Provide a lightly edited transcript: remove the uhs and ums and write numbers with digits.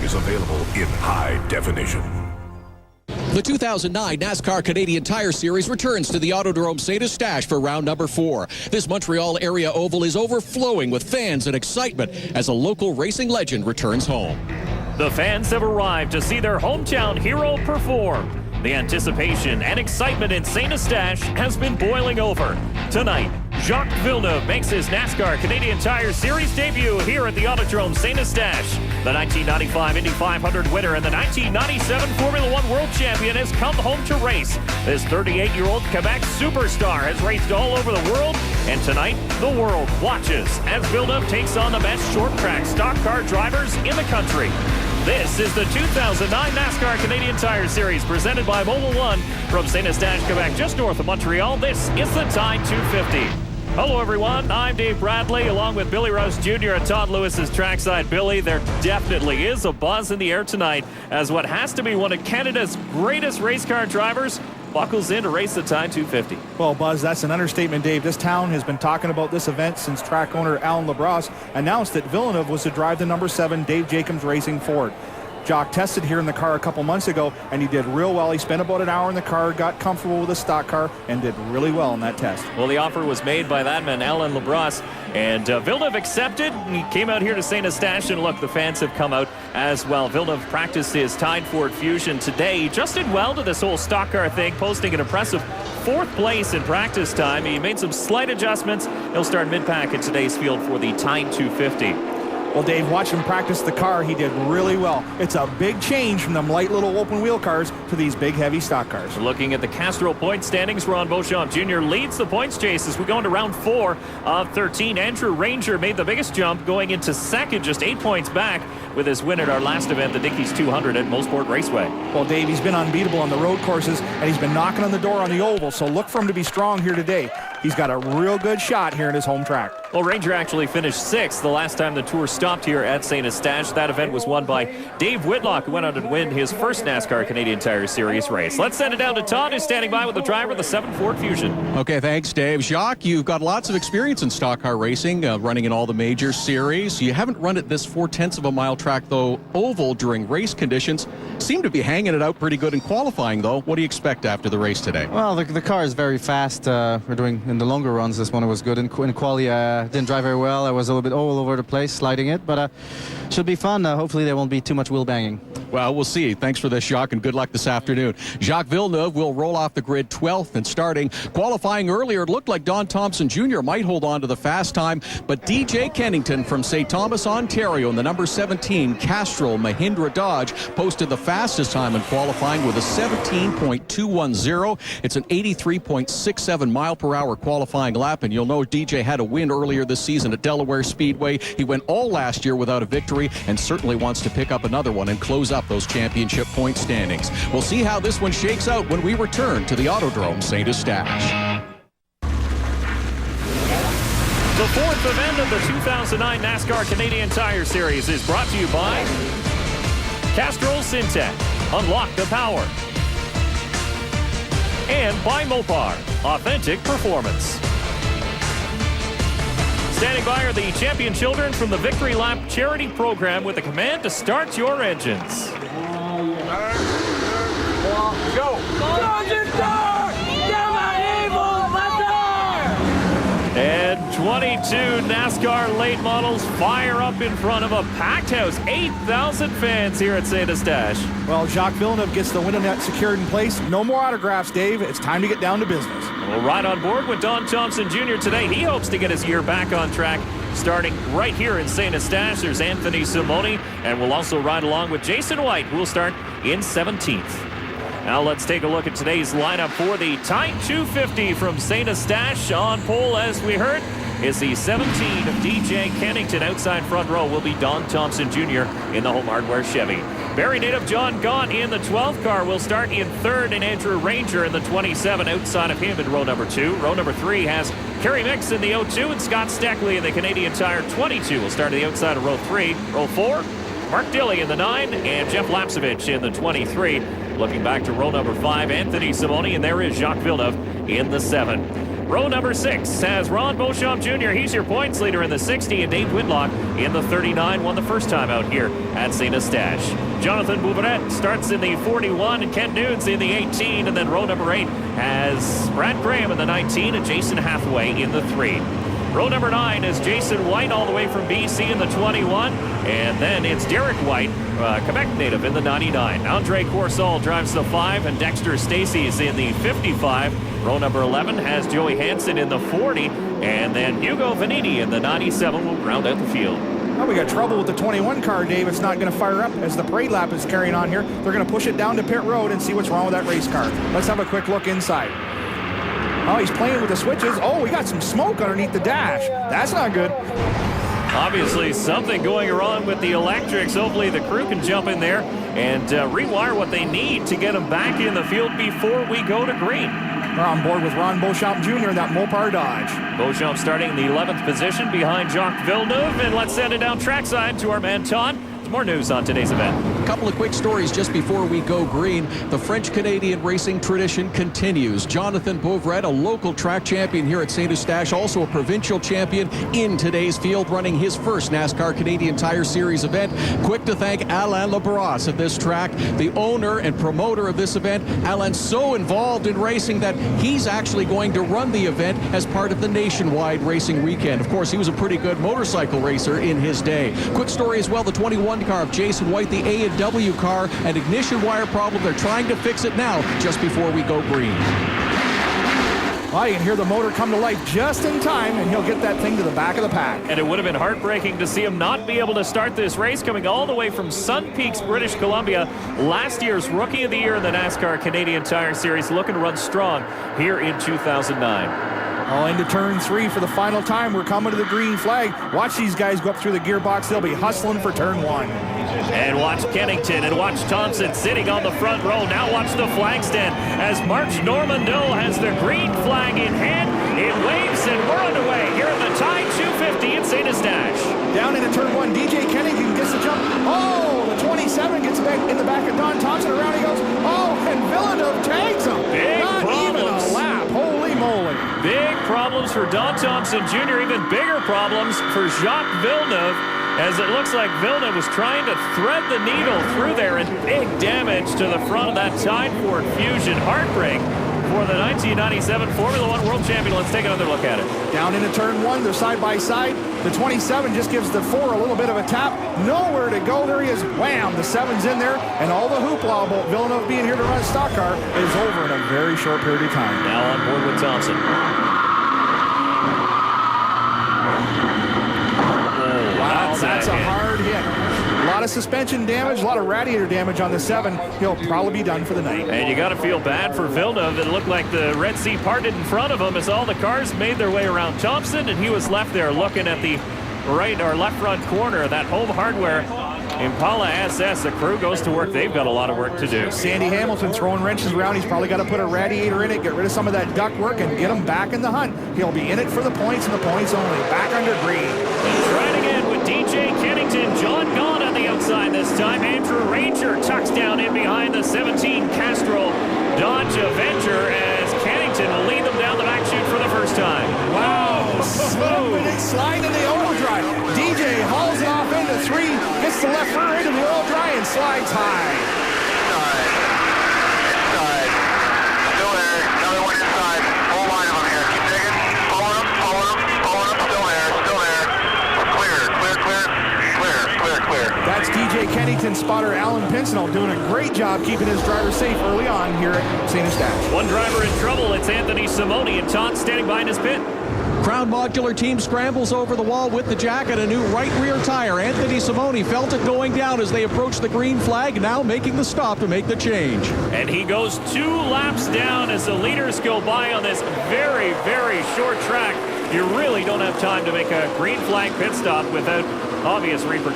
is available in high definition. The 2009 NASCAR Canadian Tire Series returns to the Autodrome St.Eustache for round number 4. This Montreal area oval is overflowing with fans and excitement as a local racing legend returns home. The fans have arrived to see their hometown hero perform. The anticipation and excitement in St.Eustache has been boiling over. Tonight, Jacques Villeneuve makes his NASCAR Canadian Tire Series debut here at the Autodrome St.Eustache. The 1995 Indy 500 winner and the 1997 Formula One World Champion has come home to race. This 38-year-old Quebec superstar has raced all over the world, and tonight, the world watches as Villeneuve takes on the best short-track stock car drivers in the country. This is the 2009 NASCAR Canadian Tire Series presented by Mobil 1 from St.Eustache, Quebec, just north of Montreal. This is the Tide 250. Hello, everyone. I'm Dave Bradley, along with Billy Rouse Jr. at Todd Lewis's trackside. Billy, there definitely is a buzz in the air tonight as what has to be one of Canada's greatest race car drivers buckles in to race the Tide 250. Well, Buzz, that's an understatement, Dave. This town has been talking about this event since track owner Alan LaBrosse announced that Villeneuve was to drive the number 7 Dave Jacobs Racing Ford. Jacques tested here in the car a couple months ago, and he did real well. He spent about an hour in the car, got comfortable with the stock car, and did really well in that test. Well, the offer was made by that man, Alan LaBrosse, and Villeneuve accepted. He came out here to St. Eustache, and look, the fans have come out as well. Villeneuve practiced his Tide Ford Fusion today. He just did well to this whole stock car thing, posting an impressive 4th place in practice time. He made some slight adjustments. He'll start mid-pack in today's field for the Tide 250. Well, Dave, watch him practice the car. He did really well. It's a big change from them light little open wheel cars to these big heavy stock cars. Looking at the Castro point standings, Ron Beauchamp Jr. leads the points chase as we go into round 4 of 13. Andrew Ranger made the biggest jump, going into second, just 8 points back with his win at our last event, the Dickies 200 at Mosport Raceway. Well, Dave, he's been unbeatable on the road courses, and he's been knocking on the door on the oval, so look for him to be strong here today. He's got a real good shot here in his home track. Well, Ranger actually finished 6th the last time the Tour stopped here at St. Eustache. That event was won by Dave Whitlock, who went on to win his first NASCAR Canadian Tire Series race. Let's send it down to Todd, who's standing by with the driver of the 7 Ford Fusion. Okay, thanks, Dave. Jacques, you've got lots of experience in stock car racing, running in all the major series. You haven't run at this 0.4 of a mile track, though, oval during race conditions. Seem to be hanging it out pretty good in qualifying, though. What do you expect after the race today? Well, the car is very fast. We're doing in the longer runs. This one was good. In quali, didn't drive very well. I was a little bit all over the place sliding it, but should be fun. Hopefully there won't be too much wheel banging. Well, we'll see. Thanks for this, Jacques, and good luck this afternoon. Jacques Villeneuve will roll off the grid 12th and starting. Qualifying earlier, it looked like Don Thompson Jr. might hold on to the fast time, but DJ Kennington from St. Thomas, Ontario, in the number 17 Castrol Mahindra Dodge posted the fastest time in qualifying with a 17.210. It's an 83.67 mile per hour qualifying lap, and you'll know DJ had a win earlier this season at Delaware Speedway. He went all last year without a victory and certainly wants to pick up another one and close up those championship point standings. We'll see how this one shakes out when we return to the Autodrome St. Eustache. The 4th event of the 2009 NASCAR Canadian Tire Series is brought to you by Castrol Syntec, unlock the power, and by Mopar, authentic performance. Standing by are the champion children from the Victory Lap charity program with a command to start your engines. Go! And 22 NASCAR late models fire up in front of a packed house. 8,000 fans here at St. Eustache. Well, Jacques Villeneuve gets the win net secured in place. No more autographs, Dave. It's time to get down to business. We'll ride on board with Don Thompson Jr. today. He hopes to get his year back on track starting right here in St. Eustache. There's Anthony Simone, and we'll also ride along with Jason White, who will start in 17th. Now let's take a look at today's lineup for the Tide 250 from St. Eustache. On pole, as we heard, is the 17 of DJ Kennington. Outside front row will be Don Thompson Jr. in the home hardware Chevy. Barrie native John Gaunt in the 12th car will start in 3rd, and Andrew Ranger in the 27 outside of him in row number 2. Row number 3 has Kerry Mix in the 02, and Scott Steckley in the Canadian Tire 22 will start at the outside of row 3. Row 4, Mark Dilley in the 9, and Jeff Lapsevich in the 23. Looking back to row number 5, Anthony Simone, and there is Jacques Villeneuve in the 7. Row number 6 has Ron Beauchamp Jr. He's your points leader in the 60, and Dave Whitlock in the 39, won the first time out here at St. Eustache. Jonathan Bouveret starts in the 41, and Ken Nunes in the 18, and then row number 8 has Brad Graham in the 19 and Jason Hathaway in the 3. Row number 9 is Jason White all the way from BC in the 21. And then it's Derek White, Quebec native, in the 99. Andre Corsol drives the 5, and Dexter Stacey's in the 55. Row number 11 has Joey Hansen in the 40. And then Hugo Veniti in the 97 will round out the field. Well, we got trouble with the 21 car, Dave. It's not going to fire up as the parade lap is carrying on here. They're going to push it down to pit road and see what's wrong with that race car. Let's have a quick look inside. Oh, he's playing with the switches. Oh, we got some smoke underneath the dash. That's not good. Obviously, something going wrong with the electrics. Hopefully, the crew can jump in there and rewire what they need to get them back in the field before we go to green. We're on board with Ron Beauchamp Jr. in that Mopar Dodge. Beauchamp starting in the 11th position behind Jacques Villeneuve. And let's send it down trackside to our man, Todd. More news on today's event. A couple of quick stories just before we go green. The French-Canadian racing tradition continues. Jonathan Bouveret, a local track champion here at St. Eustache, also a provincial champion in today's field, running his first NASCAR Canadian Tire Series event. Quick to thank Alain Labrosse at this track, the owner and promoter of this event. Alain's so involved in racing that he's actually going to run the event as part of the nationwide racing weekend. Of course, he was a pretty good motorcycle racer in his day. Quick story as well, the 21 car of Jason White, the A&W car, an ignition wire problem. They're trying to fix it now just before we go green. Well, you can hear the motor come to life just in time, and he'll get that thing to the back of the pack. And it would have been heartbreaking to see him not be able to start this race, coming all the way from Sun Peaks, British Columbia. Last year's Rookie of the Year in the NASCAR Canadian Tire Series, looking to run strong here in 2009. All into turn 3 for the final time. We're coming to the green flag. Watch these guys go up through the gearbox. They'll be hustling for turn 1. And watch Kennington and watch Thompson sitting on the front row. Now watch the flag stand as March Normando has the green flag in hand. It waves and we're underway here at the Tide 250 in St. Eustache. Down into turn 1, DJ Kennington gets the jump. Oh, the 27 gets back in the back of Don Thompson. Around he goes. Oh, and Villeneuve tags him. Big Not problems. even a lap. Holy moly. Big problems for Don Thompson Jr., even bigger problems for Jacques Villeneuve, as it looks like Villeneuve was trying to thread the needle through there, and big damage to the front of that Tide Ford Fusion. Heartbreak for the 1997 Formula One World Champion. Let's take another look at it. Down into turn 1, they're side by side. The 27 just gives the 4 a little bit of a tap. Nowhere to go. There he is. Wham! The 7's in there, and all the hoopla about Villeneuve being here to run a stock car is over in a very short period of time. Now on board with Thompson. That's a hard hit. A lot of suspension damage, a lot of radiator damage on the 7. He'll probably be done for the night. And you got to feel bad for Villeneuve. It looked like the Red Sea parted in front of him as all the cars made their way around Thompson, and he was left there looking at the right or left front corner of that Home Hardware Impala SS. The crew goes to work. They've got a lot of work to do. Sandy Hamilton throwing wrenches around. He's probably got to put a radiator in it, get rid of some of that duct work, and get him back in the hunt. He'll be in it for the points and the points only. Back under green. And trying again with DJ Kennington. John Gahn on the outside this time. Andrew Ranger tucks down in behind the 17 Castrol Dodge Avenger as Kennington will lead them down the back chute for the first time. Wow, smooth. Slide in the oil dry. DJ hauls it off into 3, gets the left rear into the oil dry and slides high. Inside. Still there. Another one inside. Whole line on here. Keep digging. Pulling up. Still there. Clear. That's DJ Kennington spotter Alan Pincinel doing a great job keeping his driver safe early on here at St. Eustache. One driver in trouble. It's Anthony Simone, and Todd standing behind his pit. Crown Modular team scrambles over the wall with the jacket, a new right rear tire. Anthony Simone felt it going down as they approach the green flag, now making the stop to make the change. And he goes 2 laps down as the leaders go by on this very, very short track. You really don't have time to make a green flag pit stop without obvious repercussions.